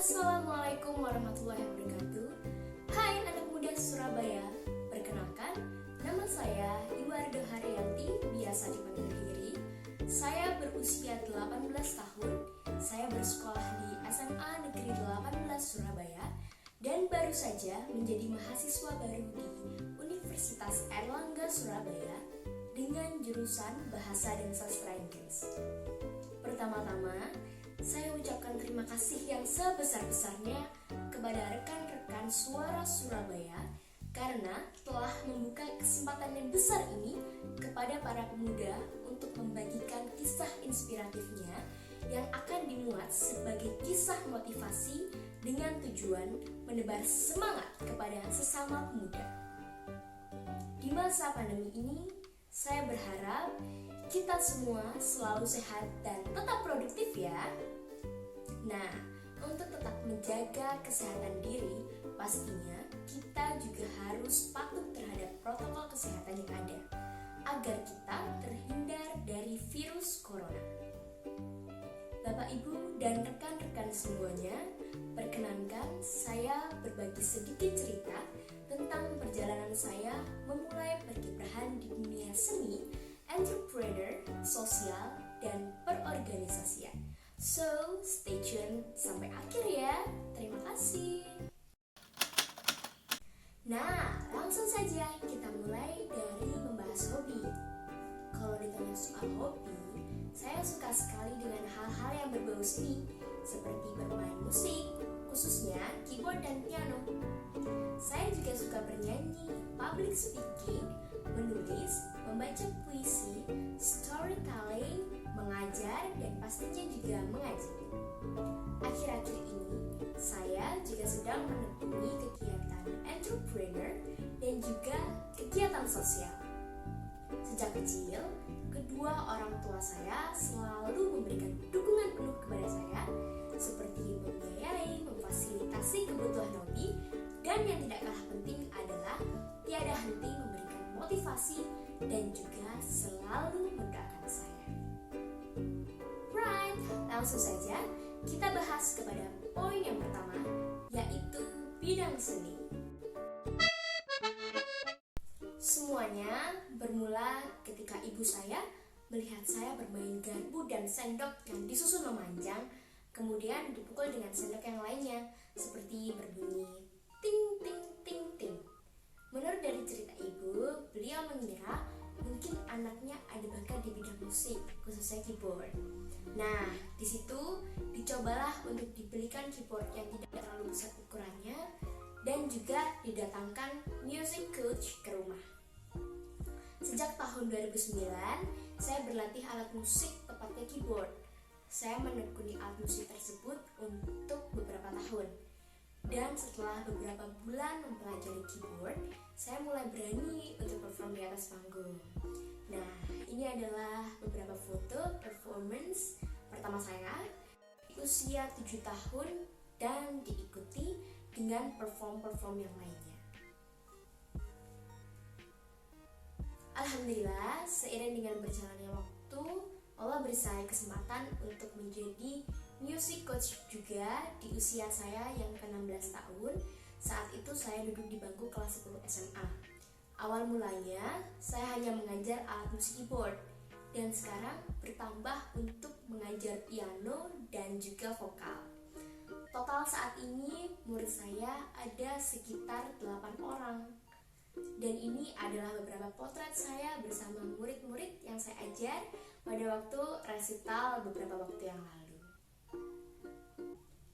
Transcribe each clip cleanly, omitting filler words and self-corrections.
Assalamualaikum warahmatullahi wabarakatuh. Hai anak muda Surabaya, perkenalkan, nama saya Iwardo Haryanti, biasa dipanggil Riri. Saya berusia 18 tahun, saya bersekolah di SMA Negeri 18 Surabaya dan baru saja menjadi mahasiswa baru di Universitas Airlangga Surabaya dengan jurusan Bahasa dan Sastra Inggris. Pertama-tama, saya ucapkan terima kasih yang sebesar-besarnya kepada rekan-rekan Suara Surabaya karena telah membuka kesempatan yang besar ini kepada para pemuda untuk membagikan kisah inspiratifnya yang akan dimuat sebagai kisah motivasi dengan tujuan menebar semangat kepada sesama pemuda. Di masa pandemi ini, saya berharap kita semua selalu sehat dan tetap produktif ya. Nah, untuk tetap menjaga kesehatan diri, pastinya kita juga harus patuh terhadap protokol kesehatan yang ada agar kita terhindar dari virus corona. Bapak, Ibu, dan rekan-rekan semuanya, perkenankan saya berbagi sedikit cerita tentang perjalanan saya memulai perkiprahan di dunia seni, entrepreneur, sosial, dan perorganisasian. So, stay tune sampai akhir ya. Terima kasih. Nah, langsung saja kita mulai dari membahas hobi. Kalau ditanya soal hobi, saya suka sekali dengan hal-hal yang berbau seni, seperti bermain musik, khususnya keyboard dan piano. Saya juga suka bernyanyi, public speaking, menulis, membaca puisi, storytelling, mengajar, dan pastinya juga mengaji. Akhir-akhir ini, saya juga sedang menekuni kegiatan entrepreneur dan juga kegiatan sosial. Sejak kecil, kedua orang tua saya selalu memberikan dukungan penuh kepada saya, seperti membiayai, memfasilitasi kebutuhan hobi, dan yang tidak kalah penting adalah tiada henti memberikan motivasi dan juga selalu mendoakan saya. Right, langsung saja kita bahas kepada poin yang pertama, yaitu bidang seni. Semuanya bermula ketika ibu saya melihat saya bermain garpu dan sendok yang disusun memanjang, kemudian dipukul dengan sendok yang lainnya, seperti berbunyi ting ting ting ting. Menurut dari cerita ibu, beliau mengira mungkin anaknya ada bakat di bidang musik, khususnya keyboard. Nah, di situ dicobalah untuk dibelikan keyboard yang tidak terlalu besar ukurannya dan juga didatangkan music coach ke rumah. Sejak tahun 2009, saya berlatih alat musik, tepatnya keyboard. Saya menekuni alat musik tersebut untuk beberapa tahun. Dan setelah beberapa bulan mempelajari keyboard, saya mulai berani untuk perform di atas panggung. Nah, ini adalah beberapa foto performance pertama saya usia 7 tahun dan diikuti dengan perform yang lainnya. Alhamdulillah, seiring dengan berjalannya waktu, Allah beri saya kesempatan untuk menjadi music coach juga di usia saya yang ke-16 tahun. Saat itu saya duduk di bangku kelas 10 SMA. Awal mulanya, saya hanya mengajar alat musik keyboard, dan sekarang bertambah untuk mengajar piano dan juga vokal. Total saat ini murid saya ada sekitar 8 orang. Dan ini adalah beberapa potret saya bersama murid-murid yang saya ajar pada waktu resital beberapa waktu yang lalu.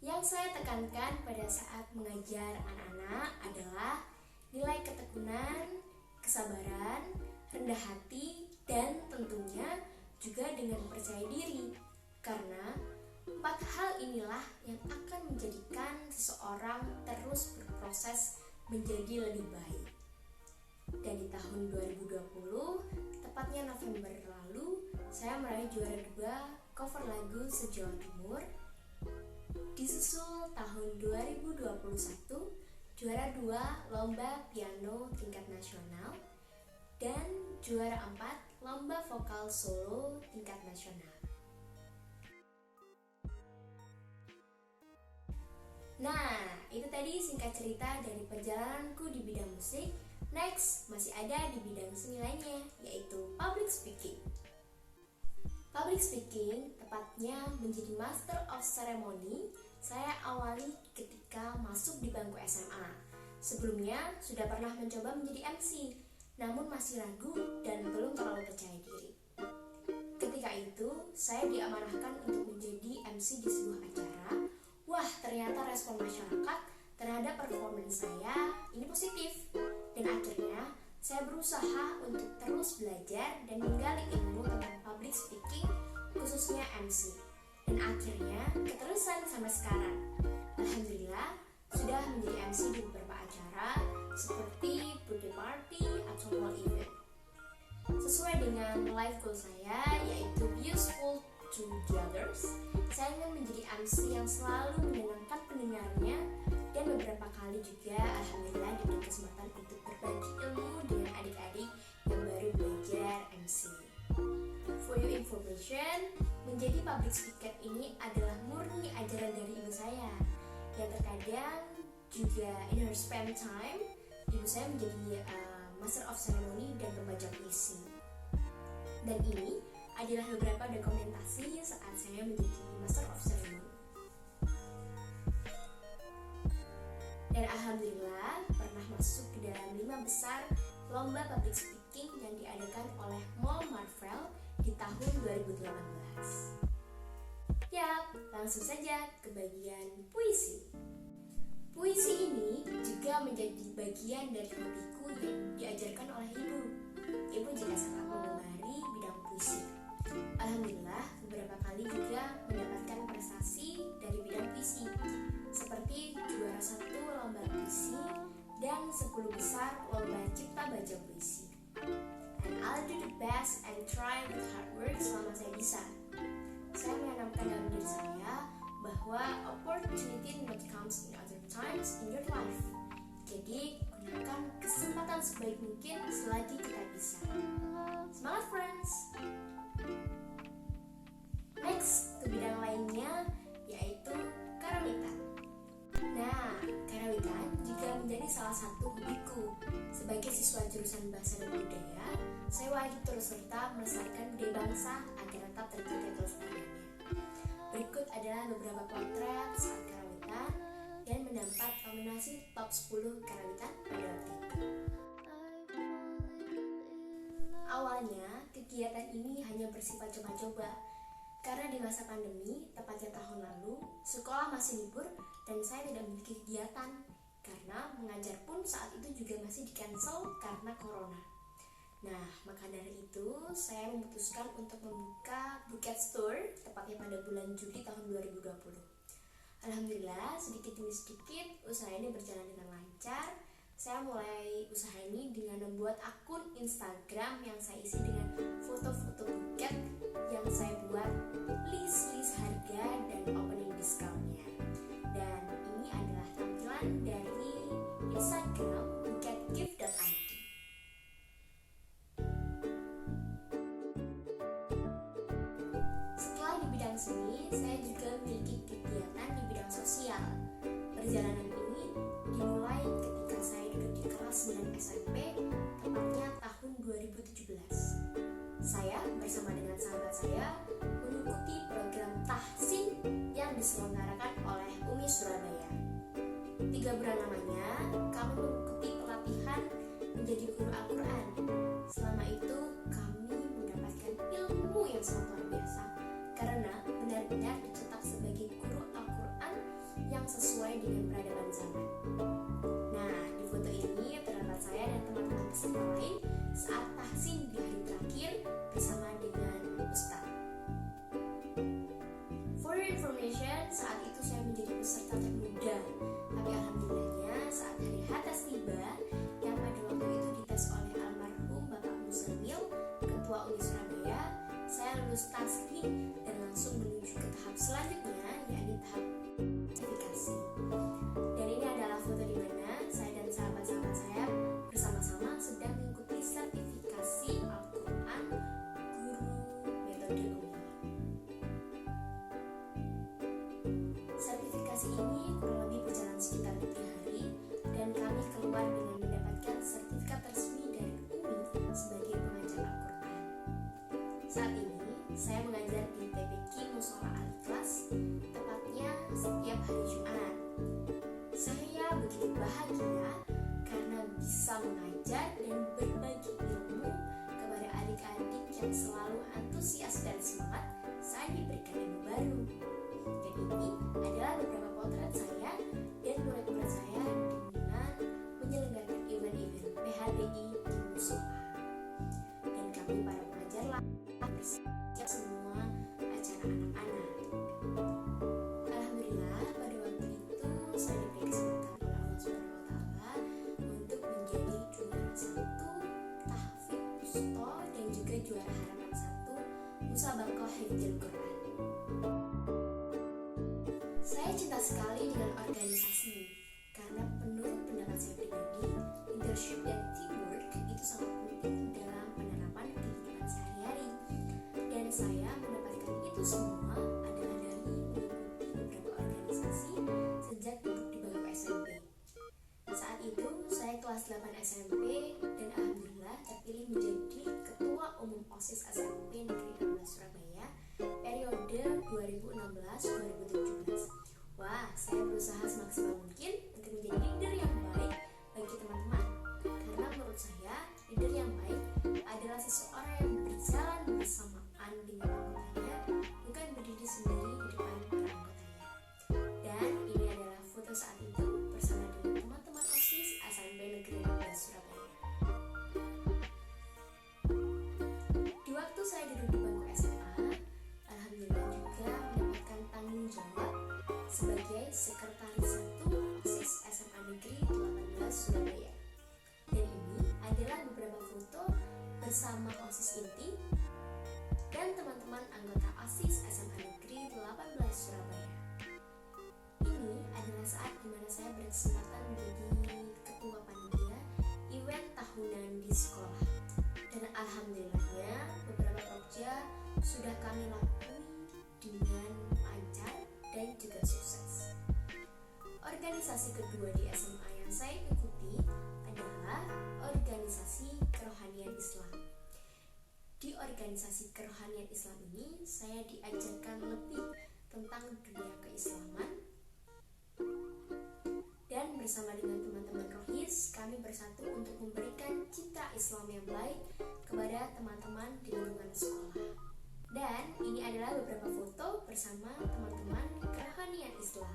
Yang saya tekankan pada saat mengajar anak-anak adalah nilai ketekunan, kesabaran, rendah hati, dan tentunya juga dengan percaya diri. Karena 4 hal inilah yang akan menjadikan seseorang terus berproses menjadi lebih baik. Dan di tahun 2020, tepatnya November lalu, saya meraih juara 2 cover lagu se-Jawa Timur. Disusul tahun 2021, juara 2 lomba piano tingkat nasional dan juara 4 lomba vokal solo tingkat nasional. Nah, itu tadi singkat cerita dari perjalananku di bidang musik. Next, masih ada di bidang seni lainnya, yaitu public speaking. Public speaking, tepatnya menjadi Master of Ceremony, saya awali ketika masuk di bangku SMA. Sebelumnya, sudah pernah mencoba menjadi MC, namun masih ragu dan belum terlalu percaya diri. Ketika itu, saya diamanahkan untuk menjadi MC di sebuah acara. Wah, ternyata respon masyarakat terhadap performance saya ini positif. Dan akhirnya, saya berusaha untuk terus belajar dan menggali ilmu tentang public speaking, khususnya MC. Dan akhirnya, keterusan sampai sekarang. Alhamdulillah, sudah menjadi MC di beberapa acara seperti birthday party atau mall event. Sesuai dengan life goal saya, yaitu be useful to the others, saya ingin menjadi MC yang selalu menyenangkan pendengarnya, dan beberapa kali juga alhamdulillah diberi kesempatan untuk berbagi ilmu dengan adik-adik yang baru belajar MC. For your information, menjadi public speaker ini adalah murni ajaran dari ibu saya, yang terkadang juga in her spare time, ibu saya menjadi Master of Ceremony dan pembaca puisi. Dan ini adalah beberapa dokumentasi saat saya menjadi Master of Ceremony. Dan alhamdulillah pernah masuk ke dalam 5 besar lomba public speaking yang diadakan oleh Mall Marvel di tahun 2018. Yap, langsung saja ke bagian puisi. Puisi ini juga menjadi bagian dari hobiku yang diajarkan oleh ibu. Ibu juga sangat mengemari bidang puisi. Alhamdulillah, beberapa kali juga mendapatkan prestasi dari bidang puisi, seperti juara 1 lomba puisi dan 10 besar lomba cipta baca puisi. And I'll do the best and try with hard work selama saya bisa. Saya menanamkan dalam diri saya bahwa opportunity not comes in other times in your life. Jadi, gunakan kesempatan sebaik mungkin selagi kita bisa. Semangat friends! Next, ke bidang lainnya, yaitu karawitan. Nah, karawitan juga menjadi salah satu hobiku. Sebagai siswa jurusan Bahasa dan Budaya, saya wajib turut serta melestarikan budaya bangsa agar tetap terjaga kelestariannya. Berikut adalah beberapa potret saat karawitan dan mendapat nominasi top 10 karawitan pada waktu itu. Awalnya, kegiatan ini hanya bersifat coba-coba. Karena di masa pandemi, tepatnya tahun lalu, sekolah masih libur dan saya tidak memiliki kegiatan. Karena mengajar pun saat itu juga masih di-cancel karena corona. Nah, maka dari itu, saya memutuskan untuk membuka Buket Store, tepatnya pada bulan Juli tahun 2020. Alhamdulillah, sedikit demi sedikit, usaha ini berjalan dengan lancar. Saya mulai usaha ini dengan membuat akun Instagram yang saya isi dengan foto-foto buket yang saya buat list harga dan opening discountnya. Dan ini adalah tampilan dari Instagram buketgift.id. Setelah di bidang seni, saya juga memiliki kegiatan di bidang sosial. Perjalanan ini dimulai ketika saya duduk di kelas 9 SMP, tepatnya tahun 2017. Saya bersama dengan sahabat saya mengikuti program tahsin yang diselenggarakan oleh UMI Surabaya. 3 bulan lamanya, kami mengikuti pelatihan menjadi guru Al-Quran. Selama itu, kami mendapatkan ilmu yang sangat luar biasa, karena benar-benar dicetak sebagai guru Al-Quran yang sesuai dengan peradaban zaman. Nah, di foto ini terdapat saya dan teman-teman peserta lain saat tahsin di hari terakhir bersama dengan Ustaz. For your information, saat itu saya menjadi peserta termuda. Tapi alhamdulillahnya saat hari hatas tiba, yang pada waktu itu dites oleh almarhum Bapak Muzamil, Ketua UMI Surabaya, saya lulus taslim dan langsung menuju ke tahap selanjutnya, yakni tahap sertifikasi. Dan ini adalah foto di mana saya dan sahabat-sahabat saya bersama-sama sedang mengikuti sertifikasi Al-Quran Guru Metode UMI. Sertifikasi ini kurang lebih sekitar 3 hari dan kami keluar dengan mendapatkan sertifikat resmi dari UMI sebagai pengajar Al-Quran. Saat ini saya mengajar di TPQ Mushola Al-Ikhlas, tepatnya setiap hari Jumat. Saya begitu bahagia karena bisa mengajar dan berbagi ilmu kepada adik-adik yang selalu antusias dan semangat saat diberikan ilmu baru. Dan ini adalah beberapa potret saya dan murid-murid saya dengan menyelenggarakan event-event PHBI di Mushola. Dan kami para pengajar lah bersiap semua acara anak-anak. Alhamdulillah pada waktu itu saya diberi kesempatan oleh Allah SWT untuk menjadi juara 1 tahfidz wusta dan juga juara harapan 1 musabaqah hifdzul Quran. Saya cinta sekali dengan organisasi karena menurut pendapat saya pribadi, leadership dan teamwork itu sangat penting dalam penerapan kehidupan sehari-hari. Dan saya mendapatkan itu semua adalah dari mengikuti beberapa organisasi sejak duduk di bangku SMP. Saat itu saya kelas 8 SMP dan alhamdulillah terpilih menjadi Ketua Umum OSIS SMP Negeri 16 Surabaya periode 2016-2017. Wah, saya berusaha semaksimal mungkin untuk menjadi leader yang baik bagi teman-teman. Karena menurut saya, leader yang baik adalah seseorang yang berjalan bersamaan dengan anggotanya, bukan berdiri sendiri di depan para anggotanya. Dan ini adalah foto saat itu bersama dengan teman-teman OSIS SMP Negeri 16 Surabaya. Di waktu saya duduk di bangku SMA, alhamdulillah juga mendapatkan tanggung jawab sebagai Sekretaris 1 OSIS SMA Negeri 18 Surabaya. Dan ini adalah beberapa foto bersama OSIS inti dan teman-teman anggota OSIS SMA Negeri 18 Surabaya. Ini adalah saat dimana saya berkesempatan menjadi ketua panitia event tahunan di sekolah. Dan alhamdulillahnya beberapa proja sudah kami lalui dengan lancar dan juga sukses. Organisasi kedua di SMA yang saya ikuti adalah organisasi kerohanian Islam. Di organisasi kerohanian Islam ini saya diajarkan lebih tentang dunia keislaman, dan bersama dengan teman-teman rohis kami bersatu untuk memberikan citra Islam yang baik kepada teman-teman di lingkungan sekolah. Dan ini adalah beberapa foto bersama teman-teman kerohanian Islam.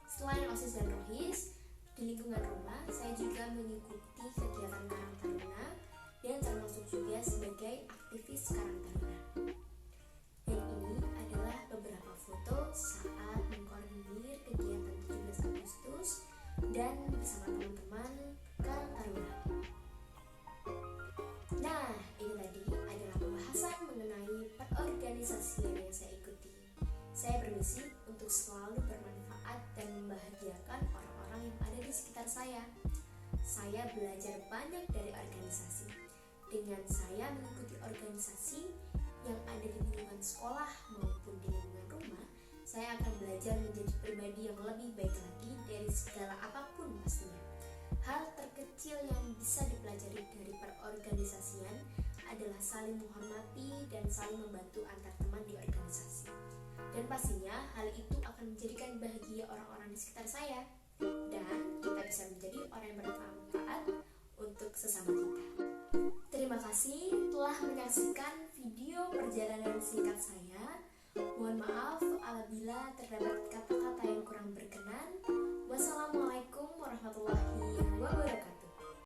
Selain OSIS dan rohis, di lingkungan rumah saya juga mengikuti kegiatan Karang Taruna dan termasuk juga sebagai aktivis Karang Taruna. Dan ini adalah beberapa foto saat mengkoordinir kegiatan 17 Agustus dan bersama teman-teman Karang Taruna. Nah, ini tadi adalah pembahasan mengenai perorganisasian yang saya ikuti. Saya bermisi untuk selalu bermanfaat dan membahagiakan orang-orang yang ada di sekitar saya. Saya belajar banyak dari organisasi. Dengan saya mengikuti organisasi yang ada di lingkungan sekolah maupun di lingkungan rumah, saya akan belajar menjadi pribadi yang lebih baik lagi dari segala apapun pastinya. Hal terkecil yang bisa dipelajari dari perorganisasian adalah saling menghormati dan saling membantu antar teman di organisasi. Dan pastinya hal itu akan menjadikan bahagia orang-orang di sekitar saya. Dan kita bisa menjadi orang yang bermanfaat untuk sesama kita. Terima kasih telah menyaksikan video perjalanan singkat saya. Mohon maaf apabila terdapat